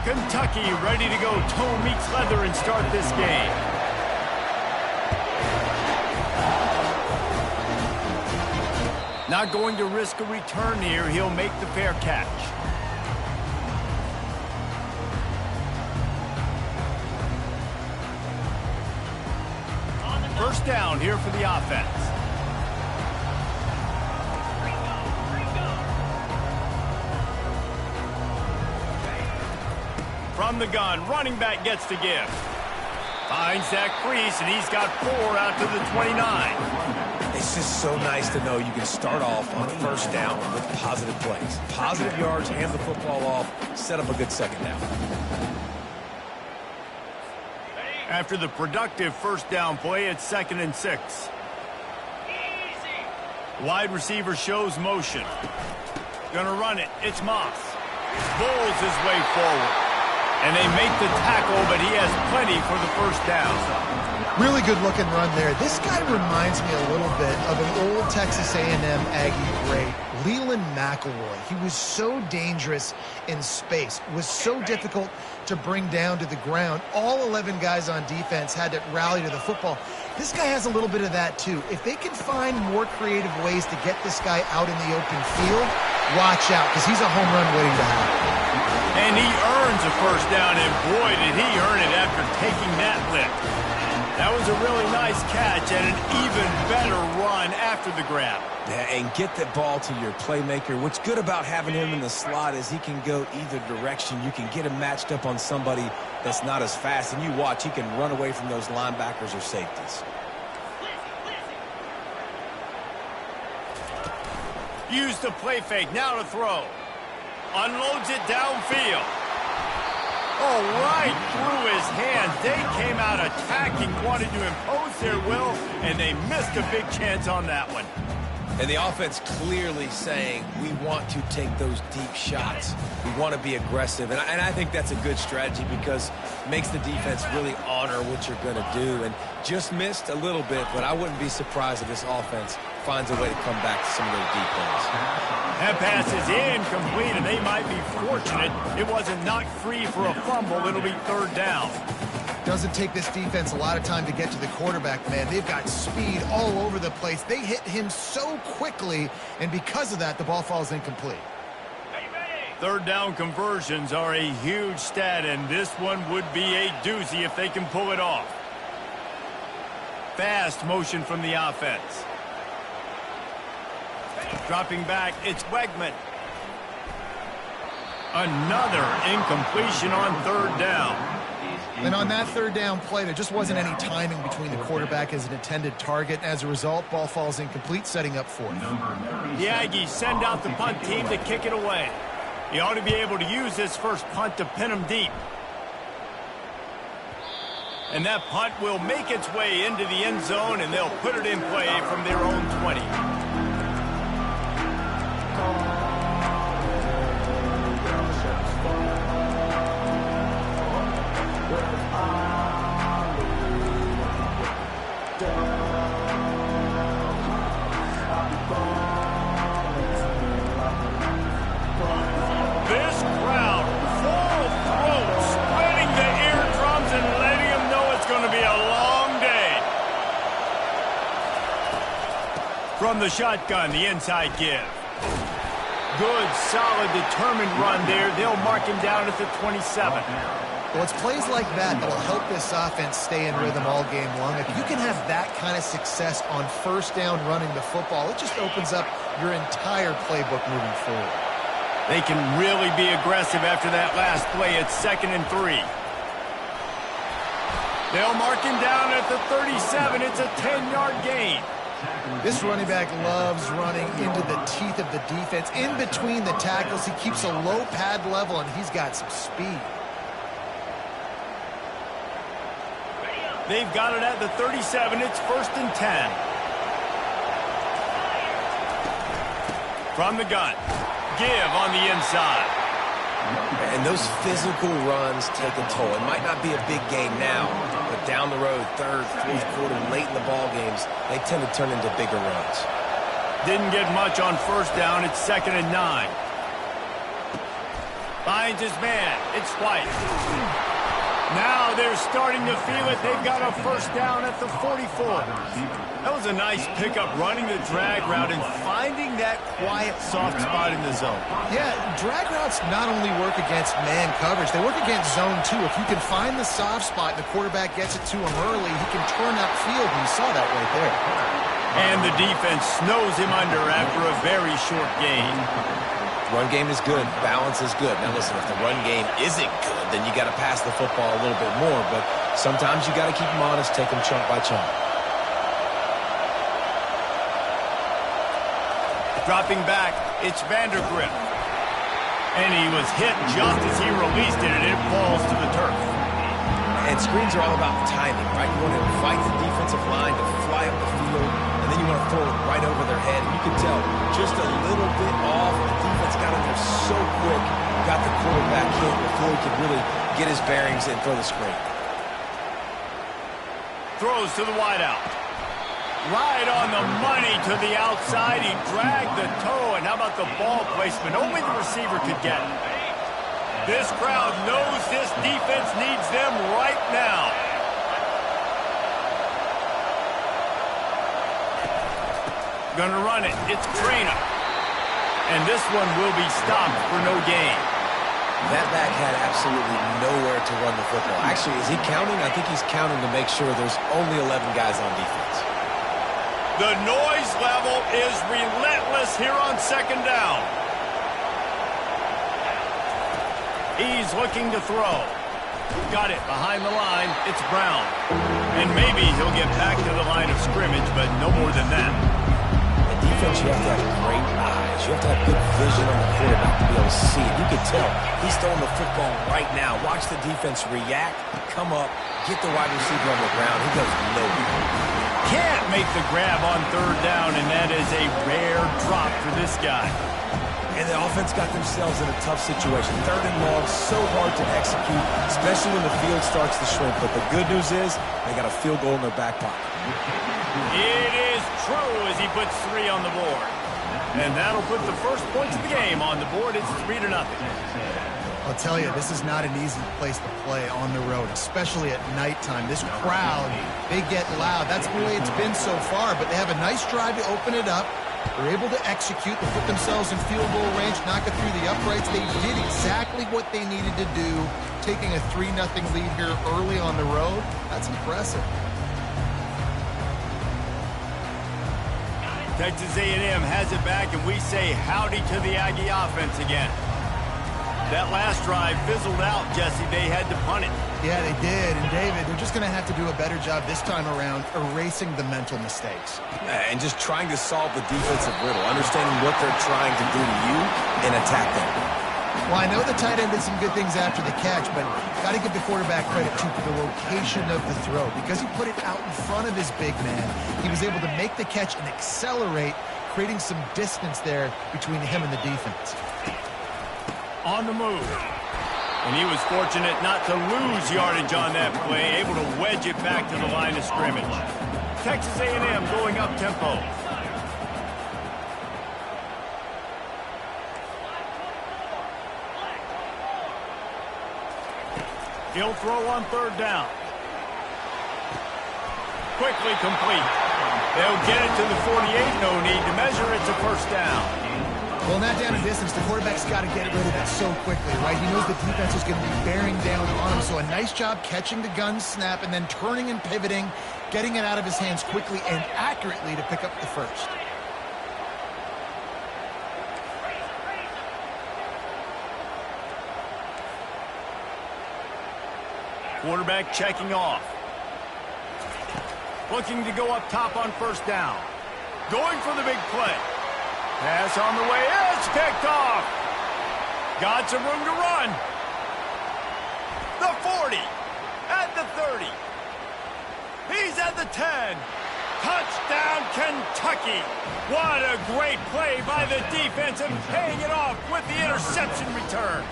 Kentucky ready to go toe meets leather and start this game. Not going to risk a return here. He'll make the fair catch. First down here for the offense. From the gun, running back gets to give. Finds that crease, and he's got 4 out to the 29. It's just so nice to know you can start off on first down with positive plays. Positive yards, hand the football off, set up a good second down. After the productive first down play, it's 2nd and 6. Wide receiver shows motion. Gonna run it. It's Moss. Bowls his way forward. And they make the tackle, but he has plenty for the first down. Really good looking run there. This guy reminds me a little bit of an old Texas A&M Aggie great, Leland McElroy. He was so dangerous in space, was so difficult to bring down to the ground. All 11 guys on defense had to rally to the football. This guy has a little bit of that too. If they can find more creative ways to get this guy out in the open field, watch out, because he's a home run waiting to happen. And he earns a first down, and boy, did he earn it after taking that lift. That was a really nice catch and an even better run after the grab. Yeah, and get that ball to your playmaker. What's good about having him in the slot is he can go either direction. You can get him matched up on somebody that's not as fast, and you watch, he can run away from those linebackers or safeties. Use the play fake, now to throw. Unloads it downfield. Oh, right through his hands. They came out attacking, wanted to impose their will, and they missed a big chance on that one. And the offense clearly saying, we want to take those deep shots. We want to be aggressive. And I think that's a good strategy because it makes the defense really honor what you're going to do. And just missed a little bit, but I wouldn't be surprised if this offense finds a way to come back to some of those deep balls. That pass is incomplete, and they might be fortunate it wasn't knocked free for a fumble. It'll be 3rd down. Doesn't take this defense a lot of time to get to the quarterback, man. They've got speed all over the place. They hit him so quickly, and because of that, the ball falls incomplete. 3rd down conversions are a huge stat, and this one would be a doozy if they can pull it off. Fast motion from the offense. Dropping back, it's Wegman. Another incompletion on 3rd down. And on that 3rd down play, there just wasn't any timing between the quarterback and his intended target. As a result, ball falls incomplete, setting up 4th. The Aggies send out the punt team to kick it away. He ought to be able to use this first punt to pin him deep. And that punt will make its way into the end zone, and they'll put it in play from their own 20. This crowd, full throat, spreading the eardrums and letting them know it's going to be a long day. From the shotgun, the inside give. Good, solid, determined run there. They'll mark him down at the 27. Well, it's plays like that that will help this offense stay in rhythm all game long. If you can have that kind of success on first down running the football, it just opens up your entire playbook moving forward. They can really be aggressive after that last play. It's 2nd and 3. They'll mark him down at the 37. It's a 10-yard gain. This running back loves running into the teeth of the defense. In between the tackles, he keeps a low pad level, and he's got some speed. They've got it at the 37. It's 1st and 10. From the gun. Give on the inside. And those physical runs take a toll. It might not be a big game now, but down the road, 3rd, 4th quarter, late in the ball games, they tend to turn into bigger runs. Didn't get much on first down. It's 2nd and 9. Finds his man. It's White. Now they're starting to feel it. They've got a first down at the 44. That was a nice pickup, running the drag route and finding that quiet, soft spot in the zone. Yeah, drag routes not only work against man coverage, they work against zone too. If you can find the soft spot and the quarterback gets it to him early, he can turn upfield, and you saw that right there. And the defense snows him under after a very short gain. Run game is good. Balance is good. Now, listen, if the run game isn't good, then you got to pass the football a little bit more. But sometimes you got to keep them honest, take them chunk by chunk. Dropping back, it's Vandergrift. And he was hit just as he released it, and it falls to the turf. And screens are all about timing, right? You want to invite the defensive line to fly up the field, and then you want to throw it right over their head. And you can tell just a little bit off. The defense got in there so quick, got the quarterback hit before he could really get his bearings and throw the screen. Throws to the wideout. Right on the money to the outside. He dragged the toe, and how about the ball placement? Only the receiver could get it. This crowd knows this defense needs them right now. Gonna run it. It's Trainer. And this one will be stopped for no gain. That back had absolutely nowhere to run the football. Actually, is he counting? I think he's counting to make sure there's only 11 guys on defense. The noise level is relentless here on second down. He's looking to throw. Got it behind the line. It's Brown. And maybe he'll get back to the line of scrimmage, but no more than that. In defense, you have to have great eyes. You have to have good vision on the quarterback to be able to see it. You can tell he's throwing the football right now. Watch the defense react, come up, get the wide receiver on the ground. He goes nowhere. Can't make the grab on third down, and that is a rare drop for this guy. And the offense got themselves in a tough situation. Third and long, so hard to execute, especially when the field starts to shrink. But the good news is they got a field goal in their back pocket. It is true as he puts 3 on the board. And that'll put the first points of the game on the board. It's 3-0. I'll tell you, this is not an easy place to play on the road, especially at nighttime. This crowd, they get loud. That's the way it's been so far, but they have a nice drive to open it up. They're able to execute, to put themselves in field goal range, knock it through the uprights. They did exactly what they needed to do, taking a 3-0 lead here early on the road. That's impressive. Texas A&M has it back, and we say howdy to the Aggie offense again. That last drive fizzled out, Jesse. They had to punt it. Yeah, they did. And, David, they're just going to have to do a better job this time around erasing the mental mistakes. And just trying to solve the defensive riddle, understanding what they're trying to do to you and attack them. Well, I know the tight end did some good things after the catch, but got to give the quarterback credit, too, for the location of the throw. Because he put it out in front of his big man, he was able to make the catch and accelerate, creating some distance there between him and the defense. On the move. And he was fortunate not to lose yardage on that play, able to wedge it back to the line of scrimmage. Texas A&M going up tempo. He'll throw on third down. Quickly complete. They'll get it to the 48. No need to measure. It's a first down. Well, not down in distance, the quarterback's got to get rid of it so quickly, right? He knows the defense is going to be bearing down on him, so a nice job catching the gun snap and then turning and pivoting, getting it out of his hands quickly and accurately to pick up the first. Quarterback checking off. Looking to go up top on first down. Going for the big play. Pass on the way. It's picked off. Got some room to run. The 40. At the 30. He's at the 10. Touchdown, Kentucky. What a great play by the defense and paying it off with the interception return.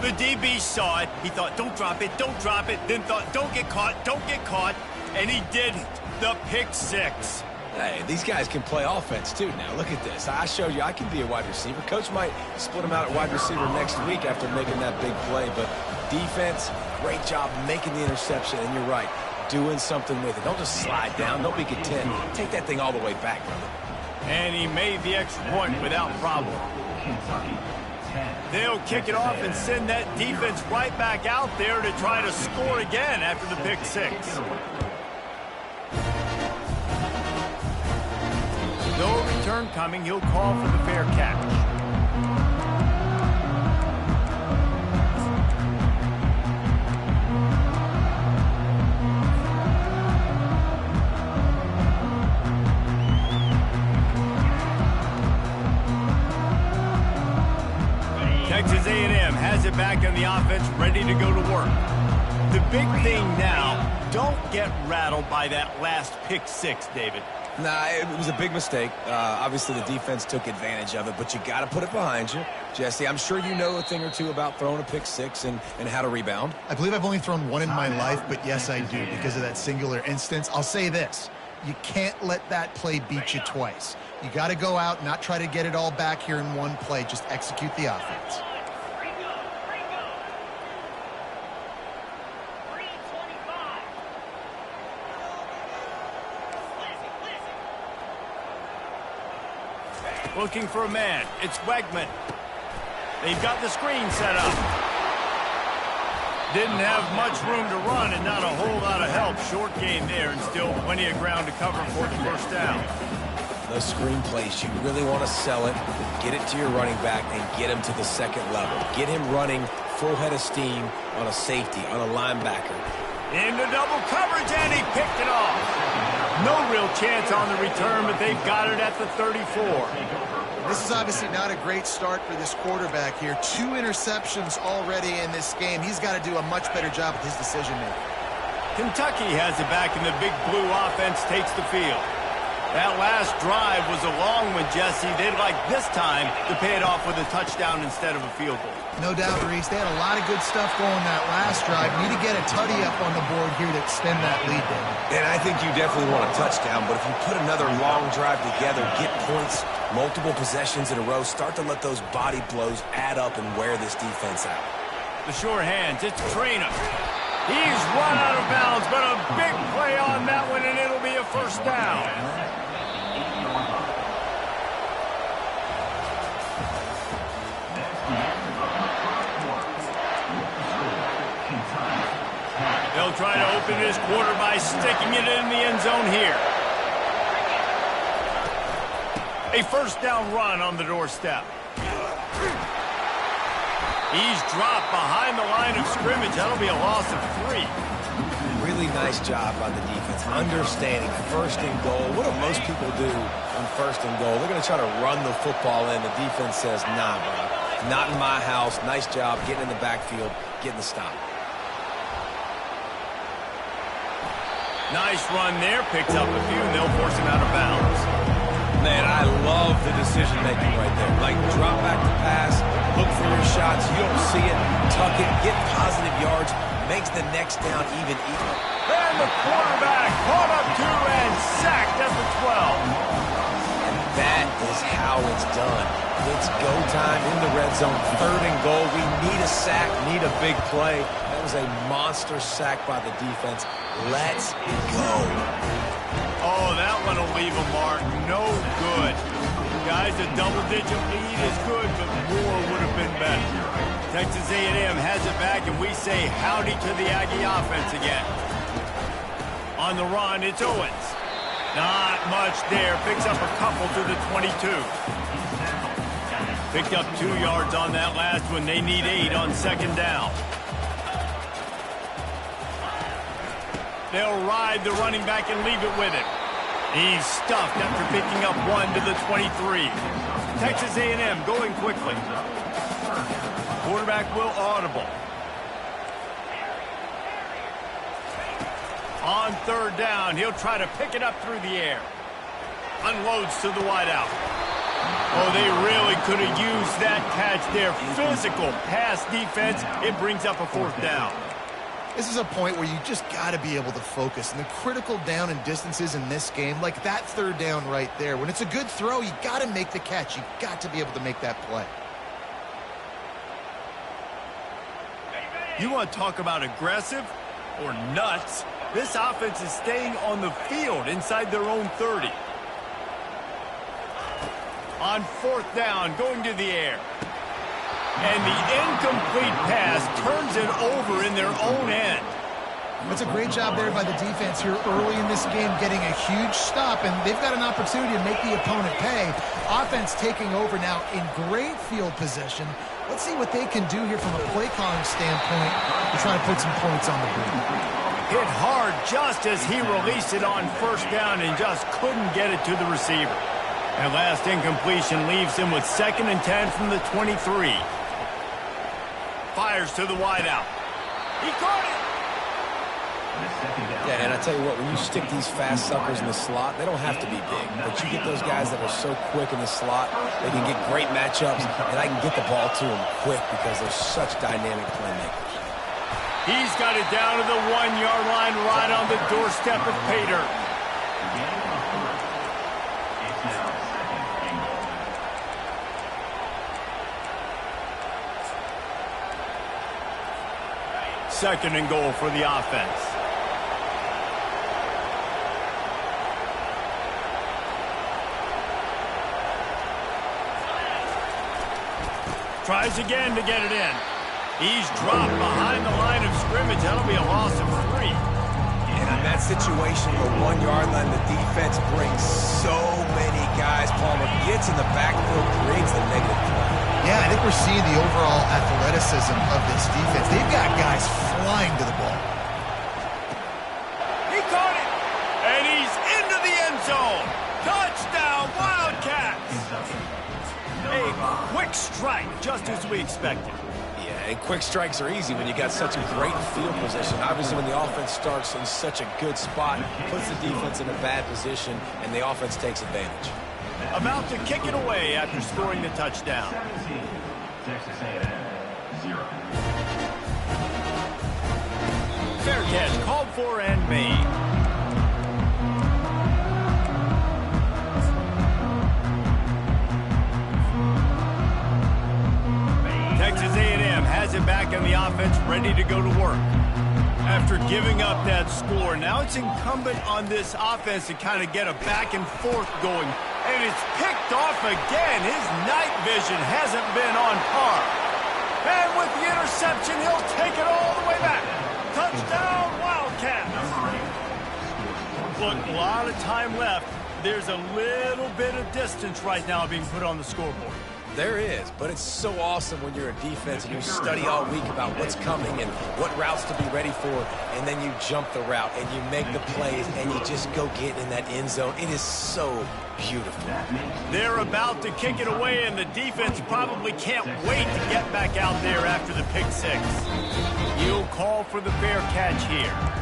The DB saw it. He thought, don't drop it, don't drop it. Then thought, don't get caught, and he didn't. The pick six. Hey, these guys can play offense, too, now. Look at this. I showed you I can be a wide receiver. Coach might split him out at wide receiver next week after making that big play. But defense, great job making the interception. And you're right, doing something with it. Don't just slide down. Don't be content. Take that thing all the way back, brother. And he made the extra point without problem. They'll kick it off and send that defense right back out there to try to score again after the pick six. No return coming. He'll call for the fair catch. Texas A&M has it back on the offense, ready to go to work. The big thing now, don't get rattled by that last pick six, David. Nah, it was a big mistake. Obviously, the defense took advantage of it, but you got to put it behind you. Jesse, I'm sure you know a thing or two about throwing a pick six and how to rebound. I believe I've only thrown one in my life, but yes, I do because of that singular instance. I'll say this. You can't let that play beat you twice. You got to go out, not try to get it all back here in one play. Just execute the offense. Looking for a man. It's Wegman. They've got the screen set up. Didn't have much room to run and not a whole lot of help. Short game there and still plenty of ground to cover for the first down. Those screen plays, you really want to sell it, get it to your running back, and get him to the second level. Get him running full head of steam on a safety, on a linebacker. Into double coverage, and he picked it off. No real chance on the return, but they've got it at the 34. This is obviously not a great start for this quarterback here. 2 interceptions already in this game. He's got to do a much better job with his decision-making. Kentucky has it back, and the big blue offense takes the field. That last drive was a long one, Jesse. They'd like this time to pay it off with a touchdown instead of a field goal. No doubt, Reese. They had a lot of good stuff going that last drive. Need to get a tutty up on the board here to extend that lead, David. And I think you definitely want a touchdown, but if you put another long drive together, get points, multiple possessions in a row, start to let those body blows add up and wear this defense out. The sure hands, it's Trainer. He's run out of bounds, but a big play on that one, and it'll be a first down. They'll try to open this quarter by sticking it in the end zone here. A first down run on the doorstep. He's dropped behind the line of scrimmage. That'll be a loss of 3. Really nice job on the defense, understanding first and goal. What do most people do on first and goal? They're going to try to run the football in. The defense says, nah, bro, not in my house. Nice job getting in the backfield, getting the stop. Nice run there. Picks up a few, and they'll force him out of bounds. Man, I love the decision-making right there. Like, drop back to pass, look for your shots. You don't see it, tuck it, get positive yards, makes the next down even equal. And the quarterback caught up 2 and sacked at the 12. And that is how it's done. It's go time in the red zone, 3rd and goal. We need a sack, need a big play. That was a monster sack by the defense. Let's go. Oh, that one will leave a mark. No good. Guys, a double-digit lead is good, but more would have been better. Texas A&M has it back, and we say howdy to the Aggie offense again. On the run, it's Owens. Not much there. Picks up a couple to the 22. Picked up 2 yards on that last one. They need 8 on second down. They'll ride the running back and leave it with him. He's stuffed after picking up 1 to the 23. Texas A&M going quickly. Quarterback will audible. On 3rd down, he'll try to pick it up through the air. Unloads to the wideout. Oh, they really could have used that catch there. Physical pass defense. It brings up a 4th down. This is a point where you just got to be able to focus. And the critical down and distances in this game, like that third down right there, when it's a good throw, you got to make the catch. You got to be able to make that play. You want to talk about aggressive or nuts? This offense is staying on the field inside their own 30. On fourth down, going to the air. And the incomplete pass turns it over in their own end. That's a great job there by the defense here early in this game, getting a huge stop, and they've got an opportunity to make the opponent pay. Offense taking over now in great field position. Let's see what they can do here from a play calling standpoint to try to put some points on the board. Hit hard just as he released it on first down and just couldn't get it to the receiver. And last incompletion leaves him with 2nd and 10 from the 23. Fires to the wideout. He caught it. Yeah, and I tell you what, when you stick these fast suckers in the slot, they don't have to be big. But you get those guys that are so quick in the slot, they can get great matchups, and I can get the ball to them quick because they're such dynamic playmakers. He's got it down to the 1-yard line right on the doorstep of Pater. Second and goal for the offense. Tries again to get it in. He's dropped behind the line of scrimmage. That'll be a loss of 3. And in that situation, the 1-yard line, the defense brings so many guys. Palmer gets in the backfield, creates the negative play. Yeah, I think we're seeing the overall athleticism of this defense. They've got guys flying to the ball. He caught it, and he's into the end zone. Touchdown, Wildcats. A quick strike, just as we expected. Yeah, and quick strikes are easy when you got such a great field position. Obviously, when the offense starts in such a good spot, puts the defense in a bad position, and the offense takes advantage. About to kick it away after scoring the touchdown. Texas A&M, 0. Fair catch, called for and made. Texas A&M has it back on the offense, ready to go to work. After giving up that score, now it's incumbent on this offense to kind of get a back and forth going. And it's picked off again. His night vision hasn't been on par. And with the interception, he'll take it all the way back. Touchdown, Wildcats. Look, a lot of time left. There's a little bit of distance right now being put on the scoreboard. There is, but it's so awesome when you're a defense and you study all week about what's coming and what routes to be ready for, and then you jump the route and you make the plays and you just go get in that end zone. It is so beautiful. They're about to kick it away, and the defense probably can't wait to get back out there after the pick six. He'll call for the fair catch here.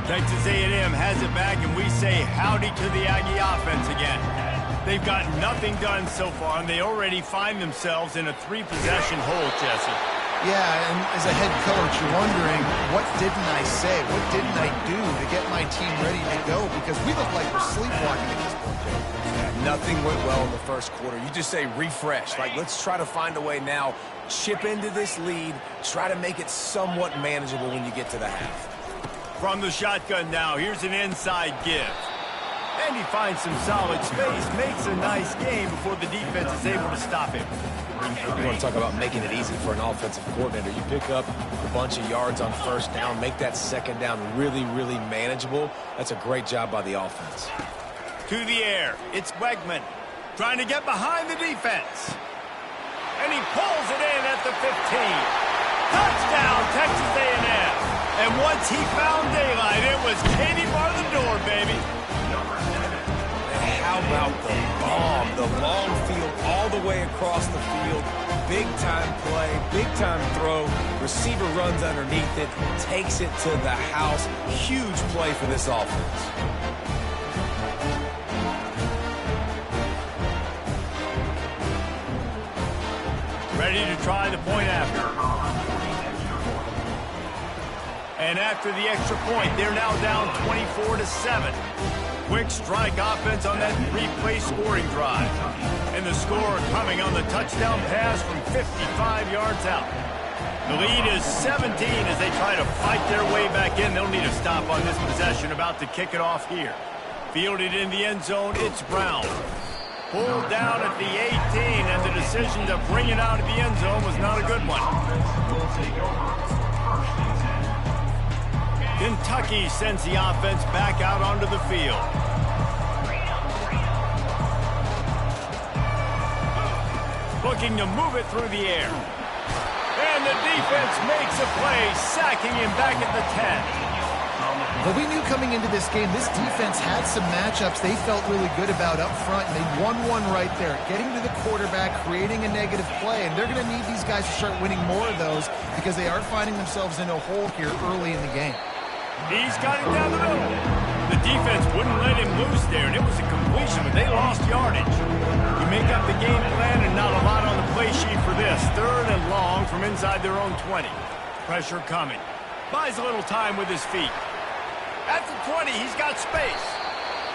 Texas A&M has it back, and we say howdy to the Aggie offense again. They've got nothing done so far, and they already find themselves in a 3-possession hole, Jesse. Yeah, and as a head coach, you're wondering, what didn't I say? What didn't I do to get my team ready to go? Because we look like we're sleepwalking at this point. Yeah, nothing went well in the first quarter. You just say refresh. Like, let's try to find a way now, chip into this lead, try to make it somewhat manageable when you get to the half. From the shotgun now, here's an inside give. And he finds some solid space, makes a nice game before the defense is able to stop him. You want to talk about making it easy for an offensive coordinator. You pick up a bunch of yards on first down, make that second down really, really manageable. That's a great job by the offense. To the air, it's Wegman trying to get behind the defense. And he pulls it in at the 15. Touchdown, Texas A&M. And once he found daylight, it was Katie bar the door, baby. And how about the bomb? The long field all the way across the field. Big-time play, big-time throw. Receiver runs underneath it, takes it to the house. Huge play for this offense. Ready to try the point after. And after the extra point, they're now down 24-7. Quick strike offense on that three-play scoring drive. And the score coming on the touchdown pass from 55 yards out. The lead is 17 as they try to fight their way back in. They'll need a stop on this possession, about to kick it off here. Fielded in the end zone, it's Brown. Pulled down at the 18, and the decision to bring it out of the end zone was not a good one. Kentucky sends the offense back out onto the field. Looking to move it through the air. And the defense makes a play, sacking him back at the 10. But we knew coming into this game, this defense had some matchups they felt really good about up front, and they won one right there, getting to the quarterback, creating a negative play, and they're going to need these guys to start winning more of those because they are finding themselves in a hole here early in the game. He's got it down the middle. The defense wouldn't let him loose there, and it was a completion, but they lost yardage. You make up the game plan, and not a lot on the play sheet for this. 3rd and long from inside their own 20. Pressure coming. Buys a little time with his feet. At the 20, he's got space.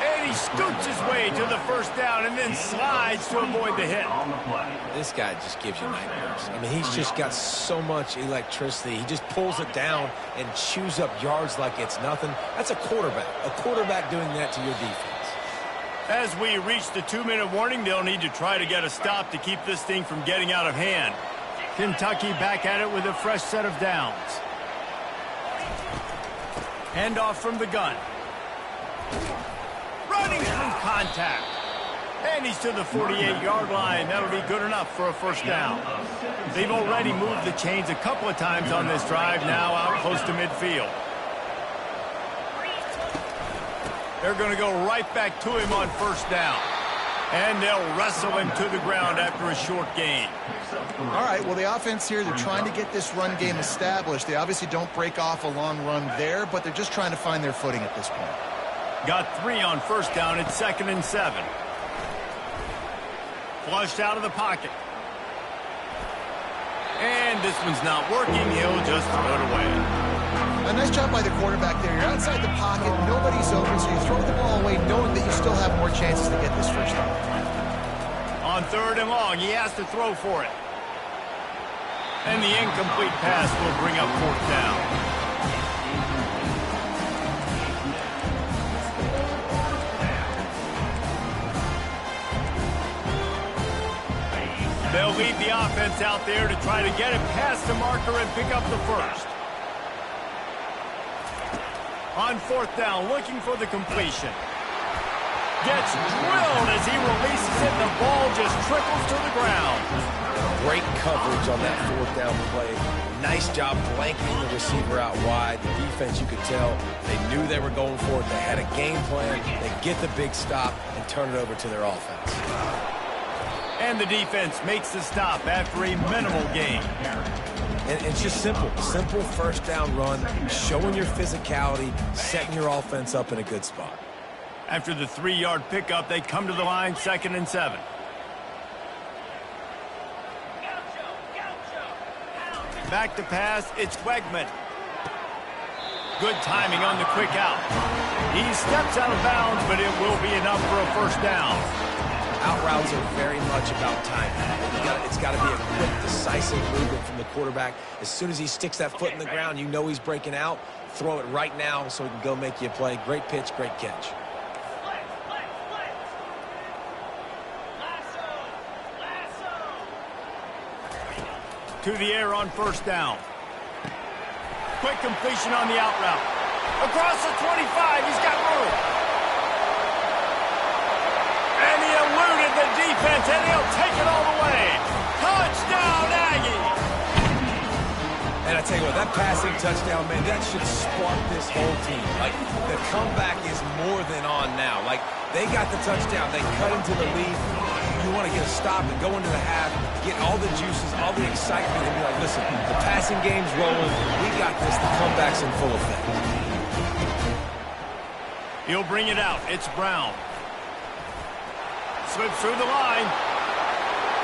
And he scoots his way to the first down and then slides to avoid the hit. This guy just gives you nightmares. I mean, he's just got so much electricity. He just pulls it down and chews up yards like it's nothing. That's a quarterback. A quarterback doing that to your defense. As we reach the 2-minute warning, they'll need to try to get a stop to keep this thing from getting out of hand. Kentucky back at it with a fresh set of downs. Handoff from the gun. Running through contact. And he's to the 48-yard line. That'll be good enough for a first down. They've already moved the chains a couple of times on this drive, now out close to midfield. They're going to go right back to him on first down. And they'll wrestle him to the ground after a short gain. All right, well, the offense here, they're trying to get this run game established. They obviously don't break off a long run there, but they're just trying to find their footing at this point. Got 3 on first down. It's 2nd and 7. Flushed out of the pocket. And this one's not working. He'll just throw it away. A nice job by the quarterback there. You're outside the pocket. Nobody's open, so you throw the ball away knowing that you still have more chances to get this first down. On 3rd and long, he has to throw for it. And the incomplete pass will bring up 4th down. They'll lead the offense out there to try to get it past the marker and pick up the first. On 4th down, looking for the completion. Gets drilled as he releases it, and the ball just trickles to the ground. Great coverage on that 4th down play. Nice job blanketing the receiver out wide. The defense, you could tell, they knew they were going for it. They had a game plan. They get the big stop and turn it over to their offense. And the defense makes the stop after a minimal gain. And it's just simple. Simple first down run, showing your physicality, setting your offense up in a good spot. After the 3-yard pickup, they come to the line, 2nd and 7. Back to pass, it's Wegman. Good timing on the quick out. He steps out of bounds, but it will be enough for a first down. Out routes are very much about timing. It's got to be a quick, decisive movement from the quarterback. As soon as he sticks that foot in the ground, you know he's breaking out. Throw it right now so he can go make you a play. Great pitch, great catch. To the air on first down. Quick completion on the out route. Across the 25, he's got room. And he eluded the defense, and he'll take it all the way. Touchdown, Aggie! And I tell you what, that passing touchdown, man, that should spark this whole team. Like, the comeback is more than on now. Like, they got the touchdown. They cut into the lead. You want to get a stop and go into the half, get all the juices, all the excitement, and be like, listen, the passing game's rolling. We got this. The comeback's in full effect. He'll bring it out. It's Brown. Slips through the line.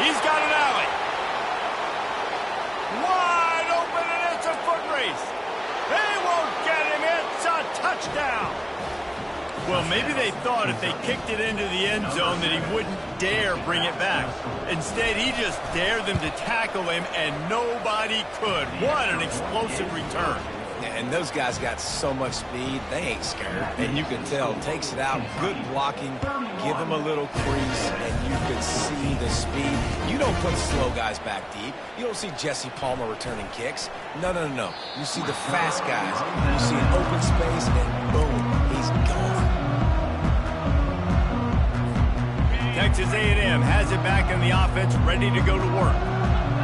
He's got an alley. touchdown. Well, maybe they thought if they kicked it into the end zone that he wouldn't dare bring it back. Instead, he just dared them to tackle him, and nobody could. What an explosive return. And those guys got so much speed, they ain't scared. And you can tell, takes it out, good blocking, give him a little crease, and you can see the speed. You don't put slow guys back deep. You don't see Jesse Palmer returning kicks. No, no, no, no. You see the fast guys. You see an open space, and boom, he's gone. Texas A&M has it back in the offense, ready to go to work.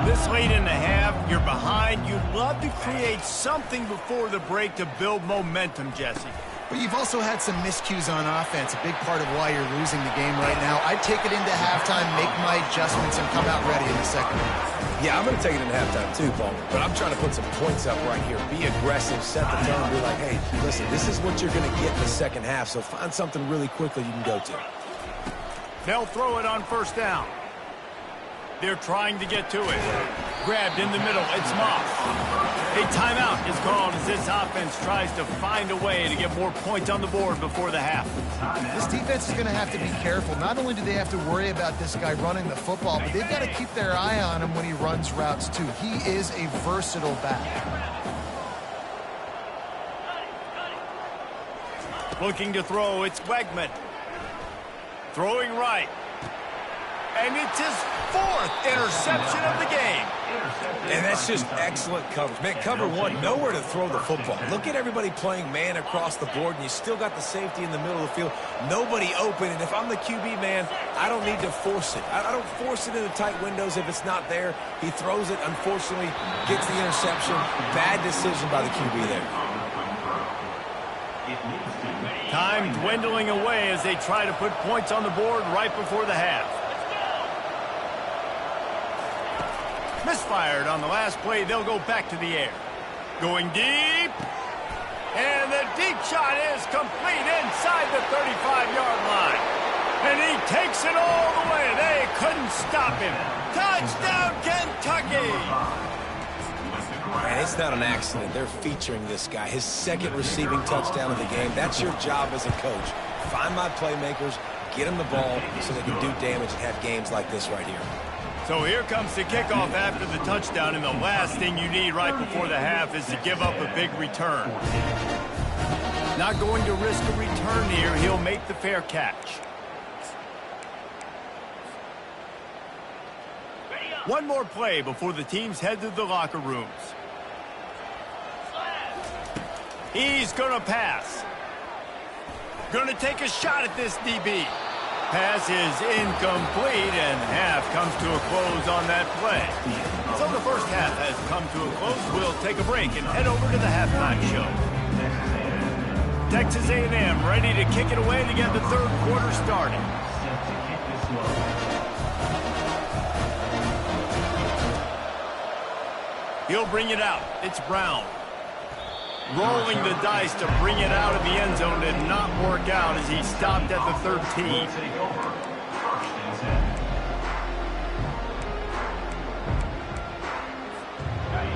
This late in the half, you're behind. You'd love to create something before the break to build momentum, Jesse. But you've also had some miscues on offense, a big part of why you're losing the game right now. I'd take it into halftime, make my adjustments, and come out ready in the second half. Yeah, I'm going to take it into halftime too, Paul. But I'm trying to put some points up right here. Be aggressive, set the tone, be like, hey, listen, this is what you're going to get in the second half, so find something really quickly you can go to. They'll throw it on first down. They're trying to get to it. Grabbed in the middle. It's Moss. A timeout is called as this offense tries to find a way to get more points on the board before the half. This defense is going to have to be careful. Not only do they have to worry about this guy running the football, but they've got to keep their eye on him when he runs routes too. He is a versatile back. Looking to throw, it's Wegman. Throwing right. And it's his fourth interception of the game. And that's just excellent coverage. Man, cover one, nowhere to throw the football. Look at everybody playing man across the board, and you still got the safety in the middle of the field. Nobody open, and if I'm the QB, man, I don't need to force it. I don't force it into tight windows if it's not there. He throws it, unfortunately, gets the interception. Bad decision by the QB there. Time dwindling away as they try to put points on the board right before the half. Misfired on the last play. They'll go back to the air. Going deep. And the deep shot is complete inside the 35-yard line. And he takes it all the way. They couldn't stop him. Touchdown, Kentucky! Man, it's not an accident. They're featuring this guy. His second receiving touchdown of the game. That's your job as a coach. Find my playmakers, get them the ball so they can do damage and have games like this right here. So here comes the kickoff after the touchdown, and the last thing you need right before the half is to give up a big return. Not going to risk a return here. He'll make the fair catch. One more play before the teams head to the locker rooms. He's going to pass. Going to take a shot at this DB. Pass is incomplete, and half comes to a close on that play. So the first half has come to a close. We'll take a break and head over to the halftime show. Texas A&M ready to kick it away to get the third quarter started. He'll bring it out. It's Brown. Rolling the dice to bring it out of the end zone did not work out as he stopped at the 13.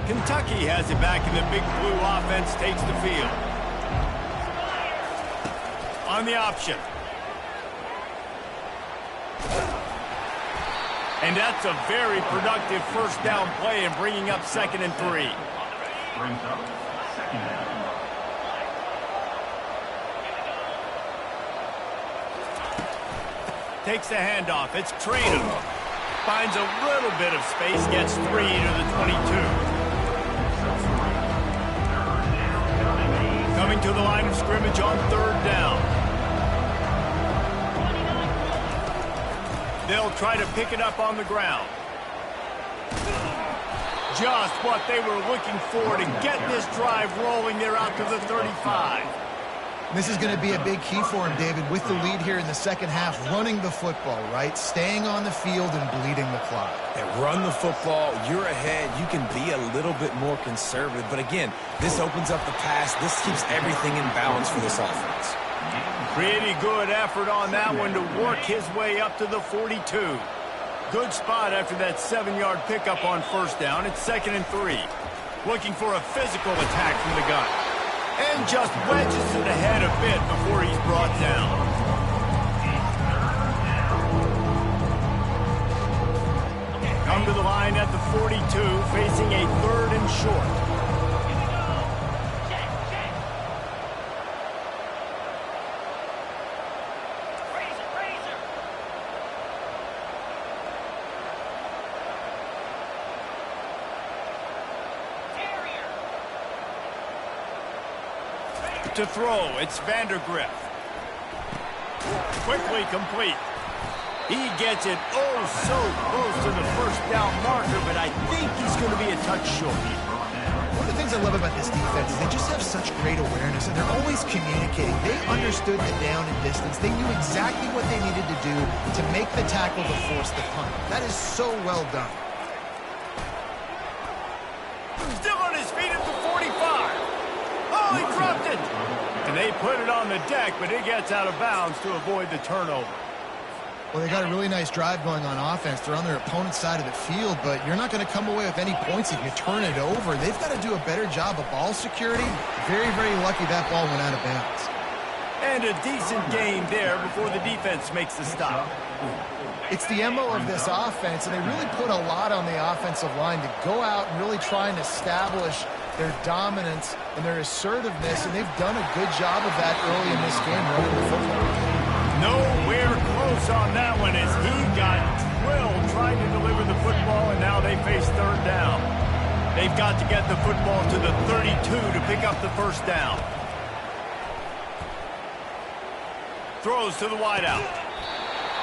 Kentucky has it back, and the big blue offense takes the field. On the option. And that's a very productive first down play and bringing up 2nd and 3. Brings up 2nd down. Takes the handoff. It's Traynor. Finds a little bit of space. Gets 3 to the 22. Coming to the line of scrimmage on 3rd down. They'll try to pick it up on the ground. Just what they were looking for to get this drive rolling. They're out to the 35. This is going to be a big key for him, David, with the lead here in the second half, running the football, right? Staying on the field and bleeding the clock. And run the football, you're ahead, you can be a little bit more conservative. But again, this opens up the pass. This keeps everything in balance for this offense. Pretty good effort on that one to work his way up to the 42. Good spot after that 7-yard pickup on first down. It's 2nd and 3. Looking for a physical attack from the gun. And just wedges it ahead a bit before he's brought down. Come to the line at the 42, facing a 3rd and short. To throw, it's Vandergriff. Quickly complete. He gets it oh so close to the first down marker, but I think he's going to be a touch short. One of the things I love about this defense is they just have such great awareness, and they're always communicating. They understood the down and distance. They knew exactly what they needed to do to make the tackle to force the punt. That is so well done. Still on his feet at the 45. Oh, he dropped it. And they put it on the deck, but it gets out of bounds to avoid the turnover. Well, they got a really nice drive going on offense. They're on their opponent's side of the field, but you're not going to come away with any points if you turn it over. They've got to do a better job of ball security. Very, very lucky that ball went out of bounds. And a decent gain there before the defense makes the stop. It's the MO of this offense, and they really put a lot on the offensive line to go out and really try and establish their dominance and their assertiveness, and they've done a good job of that early in this game running the football. Nowhere close on that one as he got drilled trying to deliver the football, and now they face 3rd down. They've got to get the football to the 32 to pick up the first down. Throws to the wideout.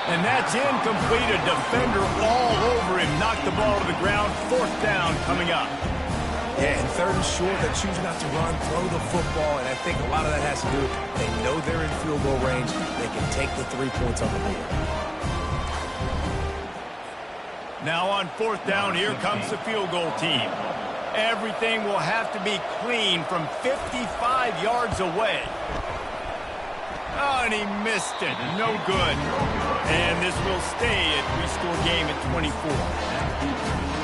And that's incomplete. A defender all over him. Knocked the ball to the ground. 4th down coming up. Yeah, and 3rd and short, they're choosing not to run, throw the football, and I think a lot of that has to do with they know they're in field goal range. They can take the 3 points on the board. Now on 4th down, here comes the field goal team. Everything will have to be clean from 55 yards away. Oh, and he missed it. No good. And this will stay a 3-score game at 24.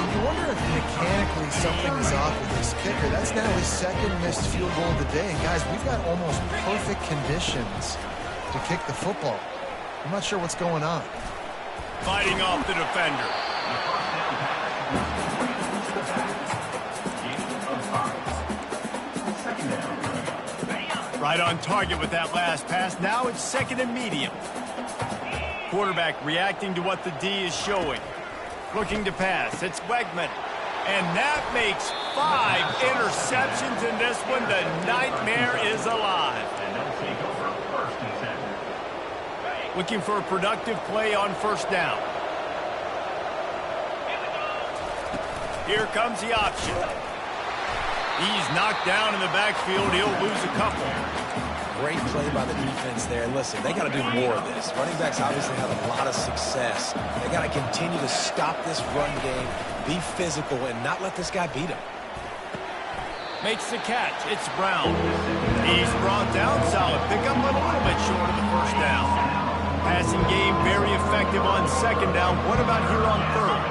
You wonder if mechanically something is off with this kicker. That's now his 2nd missed field goal of the day. And guys, we've got almost perfect conditions to kick the football. I'm not sure what's going on. Fighting off the defender. Right on target with that last pass. Now it's 2nd and medium. Quarterback reacting to what the D is showing. Looking to pass. It's Wegman. And that makes 5 interceptions in this one. The nightmare is alive. Looking for a productive play on 1st down. Here comes the option. He's knocked down in the backfield. He'll lose a couple. Great play by the defense there. Listen, they got to do more of this. Running backs obviously have a lot of success. They got to continue to stop this run game, be physical, and not let this guy beat him. Makes the catch. It's Brown. He's brought down. Solid pickup, but a little bit short of the 1st down. Passing game very effective on 2nd down. What about here on 3rd?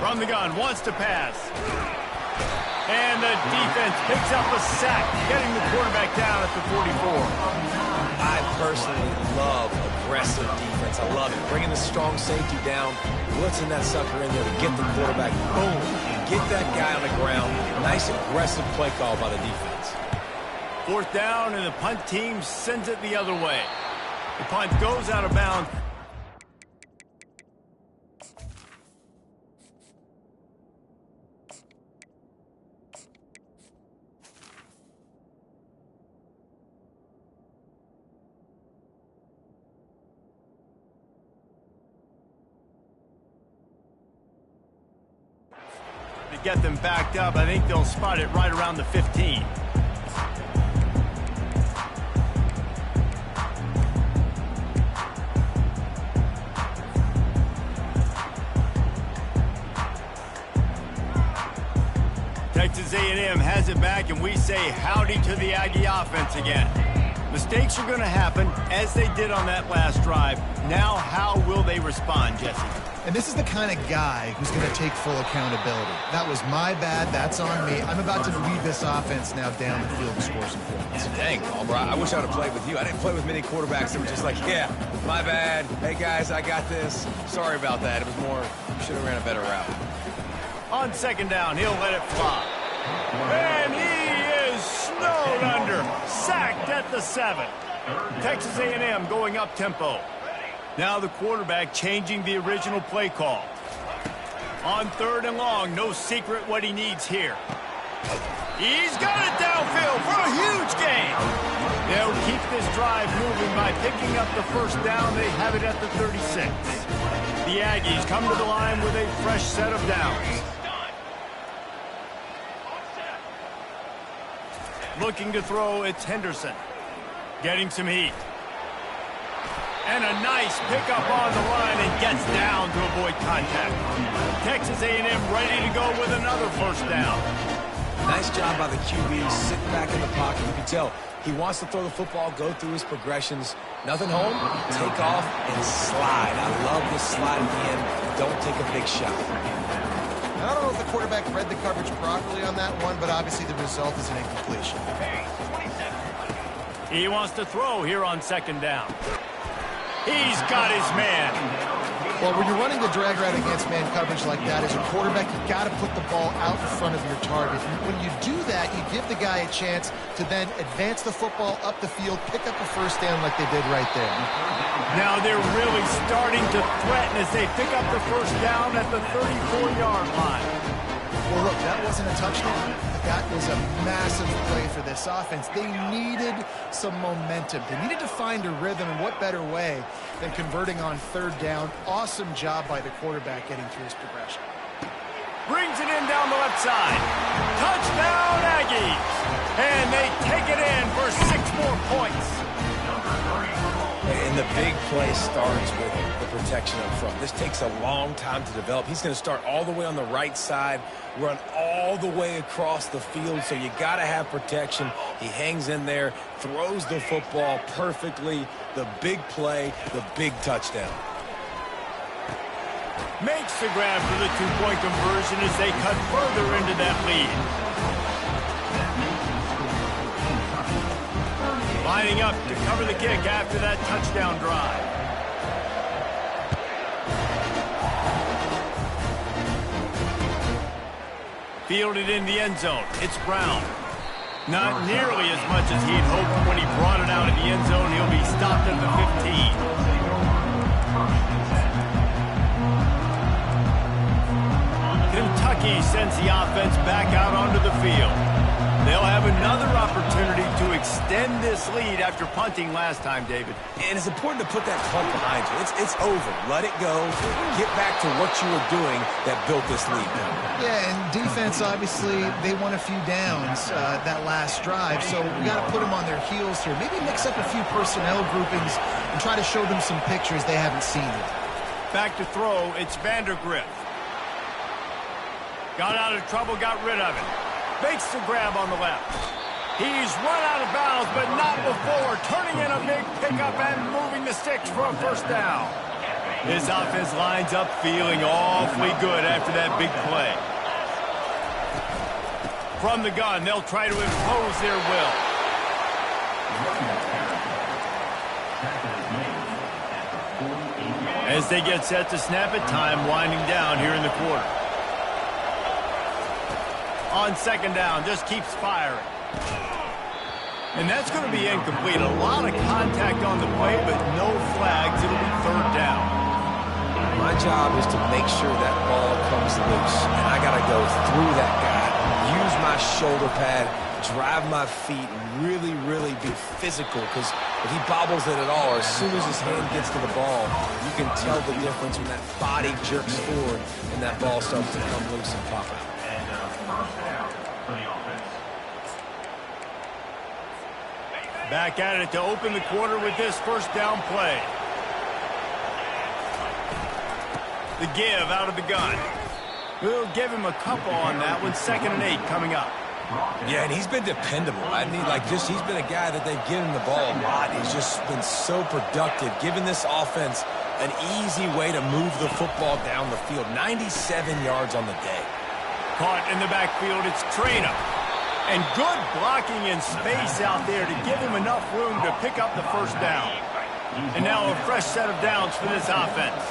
From the gun, wants to pass. And the defense picks up a sack, getting the quarterback down at the 44. I personally love aggressive defense. I love it. Bringing the strong safety down, blitzing that sucker in there to get the quarterback. Boom. Get that guy on the ground. Nice aggressive play call by the defense. 4th down, and the punt team sends it the other way. The punt goes out of bounds. To get them backed up, I think they'll spot it right around the 15. Texas A&M has it back, and we say howdy to the Aggie offense again. Mistakes are going to happen, as they did on that last drive. Now, how will they respond, Jesse? And this is the kind of guy who's going to take full accountability. That was my bad. That's on me. I'm about to lead this offense now down the field to score some points. Dang, Palmer, I wish I would have played with you. I didn't play with many quarterbacks that were just like, yeah, my bad. Hey, guys, I got this. Sorry about that. It was more, should have ran a better route. On second down, he'll let it fly. And he is snowed under. Sacked at the 7. Texas A&M going up tempo. Now the quarterback changing the original play call. On third and long, no secret what he needs here. He's got it downfield for a huge gain. They'll keep this drive moving by picking up the first down. They have it at the 36. The Aggies come to the line with a fresh set of downs. Looking to throw, it's Henderson. Getting some heat. And a nice pickup on the line and gets down to avoid contact. Texas A&M ready to go with another first down. Nice job by the QB, sitting back in the pocket. You can tell he wants to throw the football, go through his progressions. Nothing home, take off, and slide. I love this slide at the end. Don't take a big shot. I don't know if the quarterback read the coverage properly on that one, but obviously the result is an incompletion. He wants to throw here on second down. He's got his man. Well, when you're running the drag route against man coverage like that, as a quarterback, you've got to put the ball out in front of your target. When you do that, you give the guy a chance to then advance the football up the field, pick up a first down like they did right there. Now they're really starting to threaten as they pick up the first down at the 34-yard line. Well, look, that wasn't a touchdown. That was a massive play for this offense. They needed some momentum. They needed to find a rhythm, and what better way than converting on third down. Awesome job by the quarterback getting through his progression. Brings it in down the left side. Touchdown, Aggies. And they take it in for 6 more points. And the big play starts with the protection up front. This takes a long time to develop. He's going to start all the way on the right side, run all the way across the field, so you got to have protection. He hangs in there, throws the football perfectly. The big play, the big touchdown. Makes the grab for the 2-point conversion as they cut further into that lead. Lining up to cover the kick after that touchdown drive. Fielded in the end zone. It's Brown. Not nearly as much as he'd hoped when he brought it out of the end zone. He'll be stopped at the 15. Kentucky sends the offense back out onto the field. They'll have another opportunity to extend this lead after punting last time, David. And it's important to put that punt behind you. It's over. Let it go. Get back to what you were doing that built this lead. Yeah, and defense, obviously, they won a few downs that last drive, so we got to put them on their heels here. Maybe mix up a few personnel groupings and try to show them some pictures they haven't seen yet. Back to throw, it's Vandergrift. Got out of trouble, got rid of it. Makes the grab on the left. He's run out of bounds, but not before turning in a big pickup and moving the sticks for a first down. This offense lines up feeling awfully good after that big play. From the gun, they'll try to impose their will. As they get set to snap it, time winding down here in the quarter. On second down, just keeps firing. And that's going to be incomplete. A lot of contact on the play, but no flags. It'll be third down. My job is to make sure that ball comes loose. And I got to go through that guy, use my shoulder pad, drive my feet, really, really be physical. Because if he bobbles it at all, or as soon as his hand gets to the ball, you can tell the difference when that body jerks forward and that ball starts to come loose and pop out. Back at it to open the quarter with this first down play. The give out of the gun. We'll give him a couple on that one. 2nd and 8 coming up. Yeah, and he's been dependable. I mean, he's been a guy that they've given the ball a lot. He's just been so productive, giving this offense an easy way to move the football down the field. 97 yards on the day. Caught in the backfield, it's Trainer. And good blocking in space out there to give him enough room to pick up the first down. And now a fresh set of downs for this offense.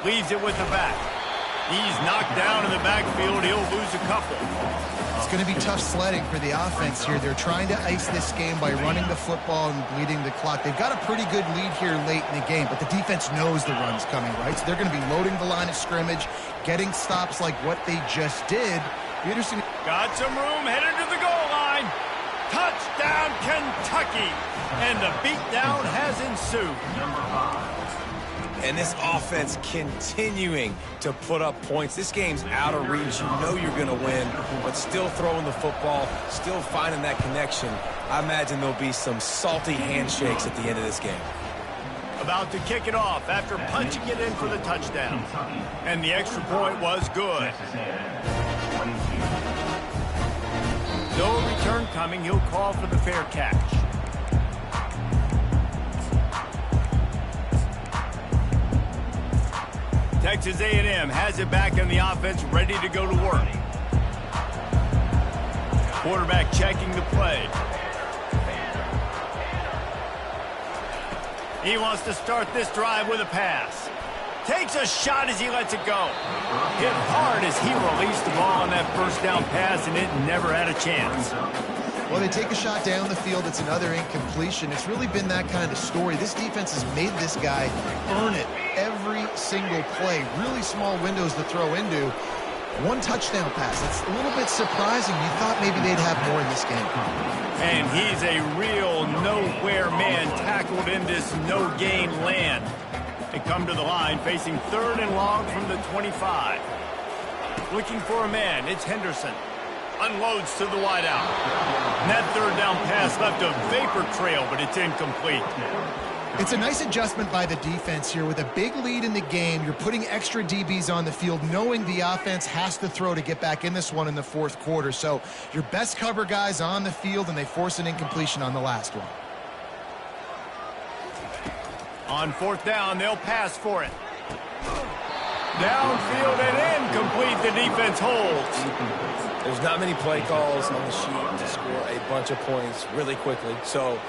Leaves it with the back. He's knocked down in the backfield. He'll lose a couple. It's going to be tough sledding for the offense here. They're trying to ice this game by running the football and bleeding the clock. They've got a pretty good lead here late in the game, but the defense knows the run's coming, right? So they're going to be loading the line of scrimmage, getting stops like what they just did. Peterson got some room, headed to the goal line. Touchdown, Kentucky. And the beatdown has ensued. And this offense continuing to put up points. This game's out of reach. You know you're going to win, but still throwing the football, still finding that connection. I imagine there'll be some salty handshakes at the end of this game. About to kick it off after punching it in for the touchdown. And the extra point was good. No return coming. He'll call for the fair catch. Texas A&M has it back in the offense, ready to go to work. Quarterback checking the play. He wants to start this drive with a pass. Takes a shot as he lets it go. Hit hard as he released the ball on that first down pass, and it never had a chance. Well, they take a shot down the field. It's another incompletion. It's really been that kind of story. This defense has made this guy earn it every single play. Really small windows to throw into. One touchdown pass. That's a little bit surprising. You thought maybe they'd have more in this game. And he's a real nowhere man tackled in this no-gain land. They come to the line facing 3rd and long from the 25. Looking for a man. It's Henderson. Unloads to the wideout. And that 3rd down pass left a vapor trail, but it's incomplete. It's a nice adjustment by the defense here. With a big lead in the game, you're putting extra DBs on the field, knowing the offense has to throw to get back in this one in the 4th quarter. So your best cover guys on the field, and they force an incompletion on the last one. On 4th down, they'll pass for it. Downfield and incomplete. The defense holds. There's not many play calls on the sheet to score a bunch of points really quickly, so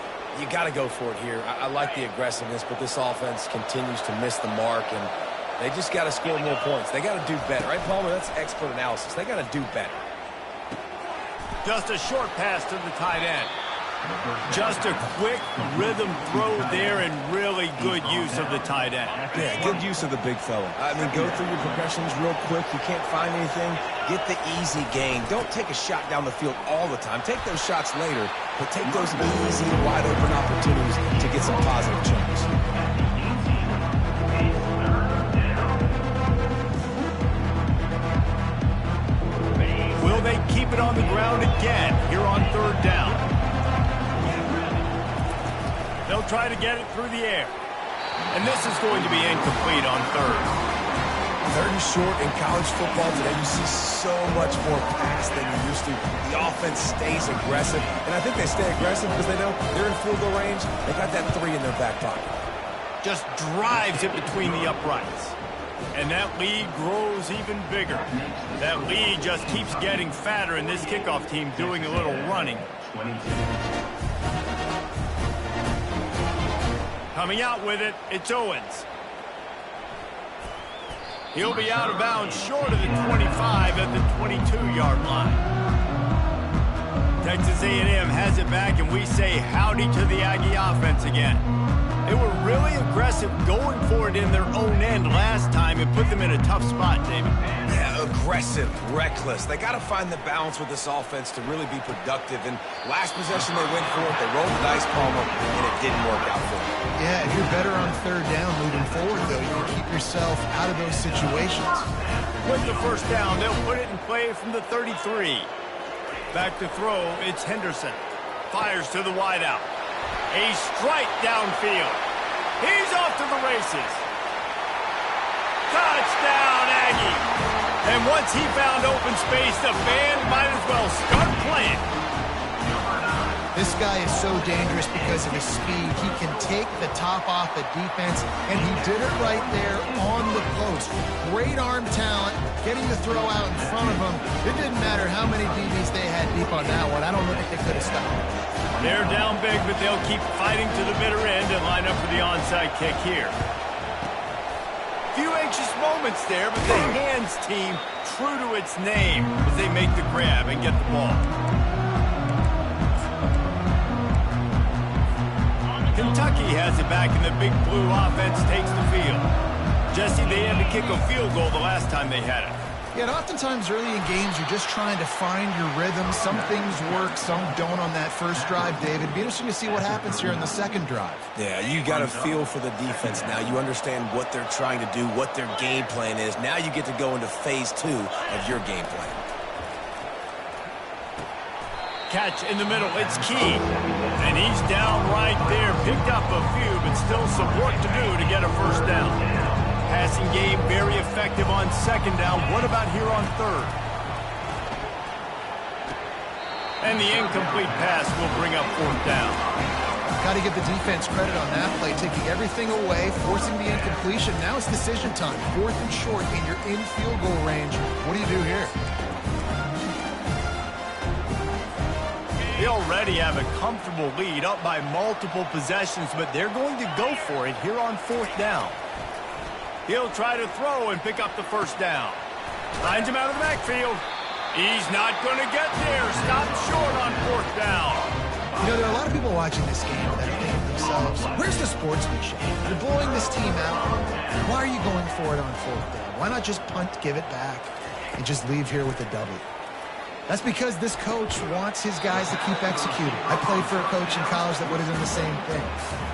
you got to go for it here. I like the aggressiveness, but this offense continues to miss the mark, and they just got to score more points. They got to do better, right, Palmer? That's expert analysis. They got to do better. Just a short pass to the tight end. Just a quick rhythm throw there, and really good use of the tight end. Yeah, good use of the big fella. I mean, go through your progressions real quick. You can't find anything. Get the easy gain. Don't take a shot down the field all the time. Take those shots later, but take those easy, wide-open opportunities to get some positive chunks. Will they keep it on the ground again here on 3rd down? They'll try to get it through the air. And this is going to be incomplete on 3rd. 3rd and short in college football today. You see so much more pass than you used to. The offense stays aggressive. And I think they stay aggressive because they know they're in field goal range. They got that 3 in their back pocket. Just drives it between the uprights. And that lead grows even bigger. That lead just keeps getting fatter, and this kickoff team doing a little running. Coming out with it, it's Owens. He'll be out of bounds short of the 25 at the 22-yard line. Texas A&M has it back, and we say howdy to the Aggie offense again. They were really aggressive going for it in their own end last time and put them in a tough spot, David. Yeah, aggressive, reckless. They got to find the balance with this offense to really be productive. And last possession, they went for it. They rolled the dice, Palmer, and it didn't work out for them. Yeah, if you're better on 3rd down moving forward, though, you can keep yourself out of those situations. With the first down, they'll put it in play from the 33. Back to throw, it's Henderson. Fires to the wideout. A strike downfield. He's off to the races. Touchdown, Aggie. And once he found open space, the band might as well start playing. This guy is so dangerous because of his speed. He can take the top off the defense, and he did it right there on the post. Great arm talent, getting the throw out in front of him. It didn't matter how many DBs they had deep on that one. I don't think they could have stopped him. They're down big, but they'll keep fighting to the bitter end and line up for the onside kick here. Few anxious moments there, but the hands team true to its name as they make the grab and get the ball. Kentucky has it back, and the big blue offense takes the field. Jesse, they had to kick a field goal the last time they had it. Yeah, and oftentimes early in games, you're just trying to find your rhythm. Some things work, some don't on that first drive, David. Be interesting to see what happens here in the second drive. Yeah, you got a feel for the defense now. You understand what they're trying to do, what their game plan is. Now you get to go into phase 2 of your game plan. Catch in the middle, it's key. And he's down right there. Picked up a few, but still some work to do to get a first down. Passing game very effective on second down. What about here on third? And the incomplete pass will bring up fourth down. Got to give the defense credit on that play, taking everything away, forcing the incompletion. Now it's decision time. Fourth and short, and you're in field goal range. What do you do here? They already have a comfortable lead, up by multiple possessions, but they're going to go for it here on fourth down. He'll try to throw and pick up the first down. Finds him out of the backfield. He's not going to get there. Stopped short on fourth down. You know, there are a lot of people watching this game that are thinking to themselves, where's the sportsmanship? You're blowing this team out. Why are you going for it on fourth down? Why not just punt, give it back, and just leave here with a W? That's because this coach wants his guys to keep executing. I played for a coach in college that would have done the same thing.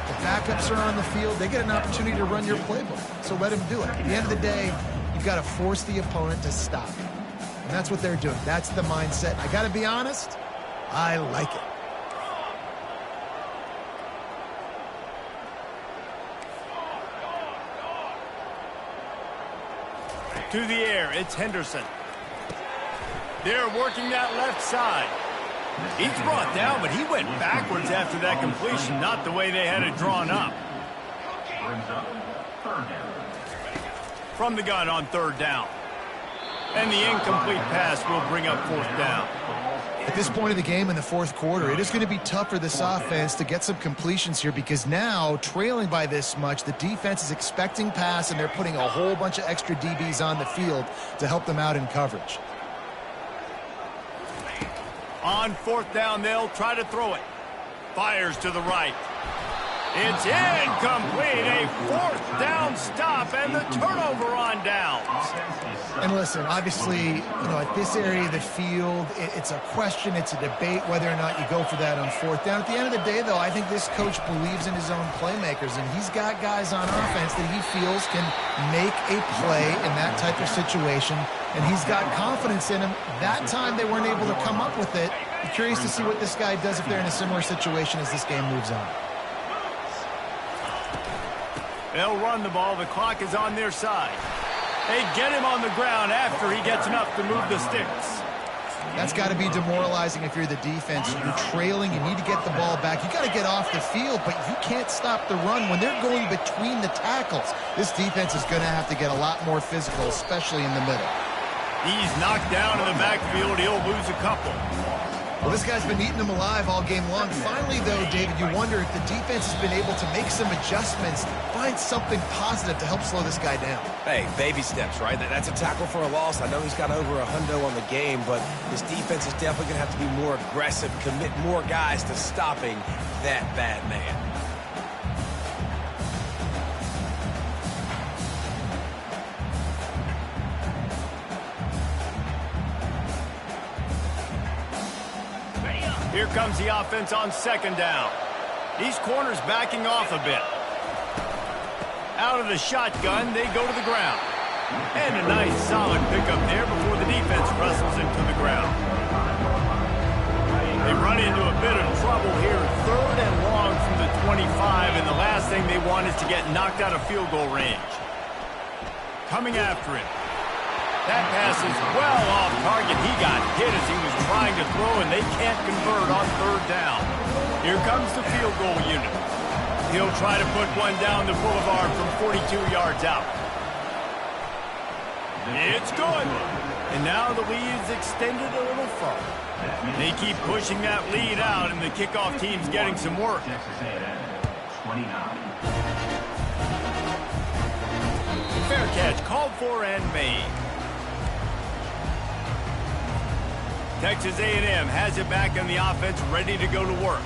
The backups are on the field. They get an opportunity to run your playbook, so let them do it. At the end of the day, you've got to force the opponent to stop. And that's what they're doing. That's the mindset. I got to be honest, I like it. To the air, it's Henderson. They're working that left side. He's brought down, but he went backwards after that completion, not the way they had it drawn up. From the gun on third down. And the incomplete pass will bring up fourth down. At this point of the game in the fourth quarter, it is going to be tough for this offense to get some completions here because now, trailing by this much, the defense is expecting pass, and they're putting a whole bunch of extra DBs on the field to help them out in coverage. On fourth down, they'll try to throw it. Fires to the right. It's incomplete. A fourth down stop and the turnover on downs. And listen, obviously, at this area of the field, it's a question, it's a debate whether or not you go for that on fourth down. At the end of the day, though, I think this coach believes in his own playmakers, and he's got guys on offense that he feels can make a play in that type of situation, and he's got confidence in him. That time they weren't able to come up with it. I'm curious to see what this guy does if they're in a similar situation as this game moves on. They'll run the ball. The clock is on their side. They get him on the ground after he gets enough to move the sticks. That's got to be demoralizing if you're the defense. You're trailing. You need to get the ball back. You got to get off the field, but you can't stop the run. When they're going between the tackles, this defense is going to have to get a lot more physical, especially in the middle. He's knocked down in the backfield. He'll lose a couple. Well, this guy's been eating them alive all game long. Finally, though, David, you wonder if the defense has been able to make some adjustments, find something positive to help slow this guy down. Hey, baby steps, right? That's a tackle for a loss. I know he's got over a hundo on the game, but this defense is definitely going to have to be more aggressive, commit more guys to stopping that bad man. Here comes the offense on second down. These corners backing off a bit. Out of the shotgun, they go to the ground. And a nice solid pickup there before the defense wrestles him to the ground. They run into a bit of trouble here. Third and long from the 25, and the last thing they want is to get knocked out of field goal range. Coming after it. That pass is well off target. He got hit as he was trying to throw, and they can't convert on third down. Here comes the field goal unit. He'll try to put one down the boulevard from 42 yards out. It's good. And now the lead's extended a little further. They keep pushing that lead out, and the kickoff team's getting some work. Texas A&M, 29. Fair catch, called for and made. Texas A&M has it back on the offense, ready to go to work.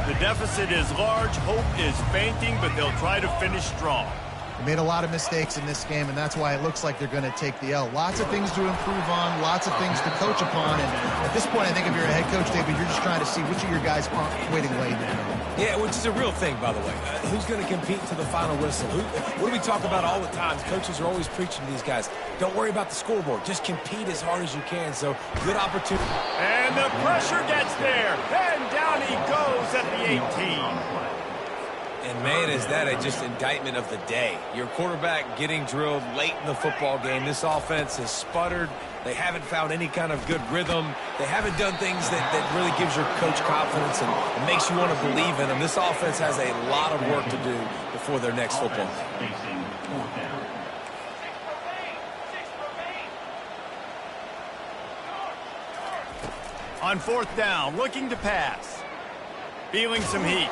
The deficit is large, hope is fainting, but they'll try to finish strong. They made a lot of mistakes in this game, and that's why it looks like they're going to take the L. Lots of things to improve on, lots of things to coach upon, and at this point, I think if you're a head coach, David, you're just trying to see which of your guys aren't quitting late now. Yeah, which is a real thing, by the way. Who's going to compete to the final whistle? What do we talk about all the time? Coaches are always preaching to these guys. Don't worry about the scoreboard. Just compete as hard as you can. So, good opportunity. And the pressure gets there. And down he goes at the 18. And, man, is that just indictment of the day. Your quarterback getting drilled late in the football game. This offense has sputtered. They haven't found any kind of good rhythm. They haven't done things that really gives your coach confidence and makes you want to believe in them. This offense has a lot of work to do before their next football game. Facing fourth down. On fourth down, looking to pass. Feeling some heat.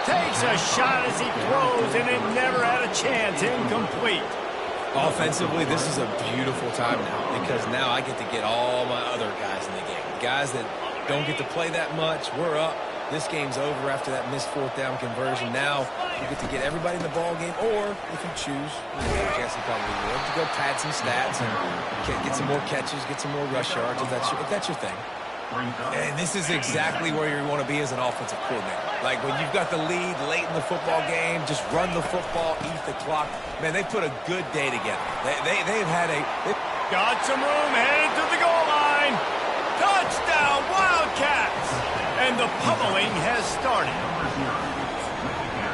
Takes a shot as he throws, and it never had a chance. Incomplete. Offensively, this is a beautiful time now because now I get to get all my other guys in the game. Guys that don't get to play that much, we're up. This game's over after that missed fourth down conversion. Now you get to get everybody in the ball game, or if you choose, you have a chance you probably would, to go pad some stats and get some more catches, get some more rush yards if that's your thing. And this is exactly where you want to be as an offensive coordinator. Like when you've got the lead late in the football game, just run the football, eat the clock. Man, they put a good day together. They've had a... Got some room, headed to the goal line. Touchdown, Wildcats! And the pummeling has started.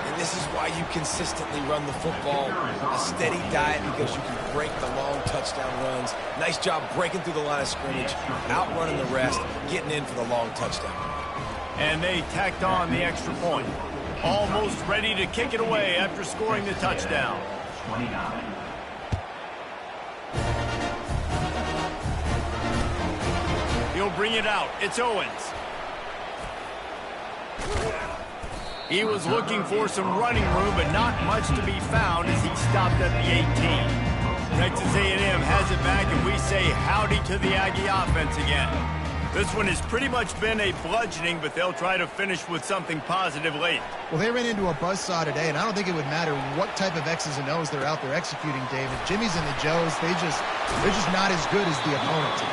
And this is why you consistently run the football, a steady diet, because you can break the long touchdown runs. Nice job breaking through the line of scrimmage, outrunning the rest, getting in for the long touchdown. And they tacked on the extra point. Almost ready to kick it away after scoring the touchdown. 29. He'll bring it out. It's Owens. He was looking for some running room, but not much to be found as he stopped at the 18. Texas A&M has it back, and we say howdy to the Aggie offense again. This one has pretty much been a bludgeoning, but they'll try to finish with something positive late. Well, they ran into a buzzsaw today, and I don't think it would matter what type of X's and O's they're out there executing, David. Jimmy's and the Joes, they're just not as good as the opponent.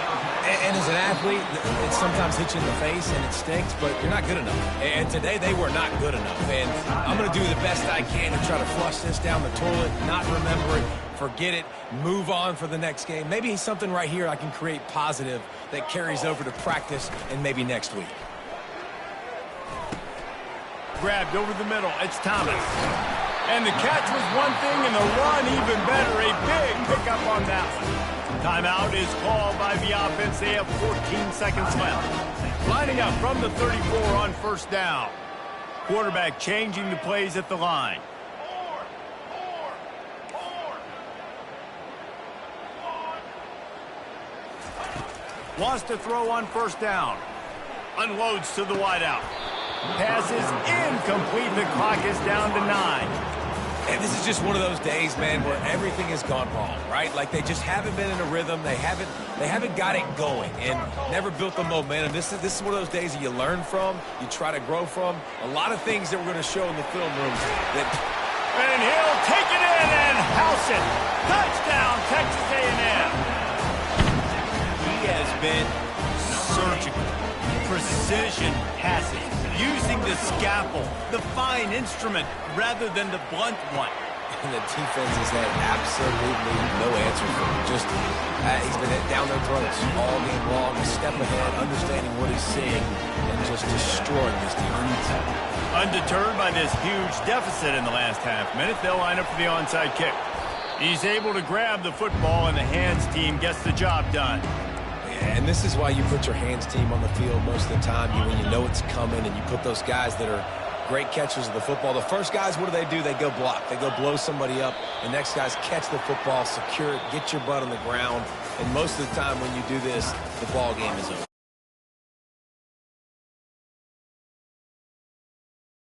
And as an athlete, it sometimes hits you in the face and it stinks, but you're not good enough. And today they were not good enough. And I'm going to do the best I can to try to flush this down the toilet, not remember it, forget it, move on for the next game. Maybe something right here I can create positive that carries over to practice and maybe next week. Grabbed over the middle. It's Thomas. And the catch was one thing and the run even better. A big pickup on that one. Timeout is called by the offense. They have 14 seconds left. Lining up from the 34 on first down. Quarterback changing the plays at the line. Wants to throw on first down. Unloads to the wideout. Pass is incomplete. The clock is down to 9. And this is just one of those days, man, where everything has gone wrong, right? Like they just haven't been in a rhythm. They haven't got it going and never built the momentum. This is one of those days that you learn from, you try to grow from. A lot of things that we're going to show in the film rooms. And he'll take it in and house it. Touchdown, Texas A&M. He has been surgical, precision passing. Using the scalpel, the fine instrument, rather than the blunt one. And the defense has had absolutely no answer for him. Just, he's been down their throats all game long, a step ahead, understanding what he's seeing, and just destroying this defense. Undeterred by this huge deficit in the last half minute, they'll line up for the onside kick. He's able to grab the football, and the hands team gets the job done. Yeah, and this is why you put your hands team on the field most of the time. When you know it's coming, and you put those guys that are great catchers of the football. The first guys, what do? They go block. They go blow somebody up. The next guys catch the football, secure it, get your butt on the ground. And most of the time when you do this, the ball game is over.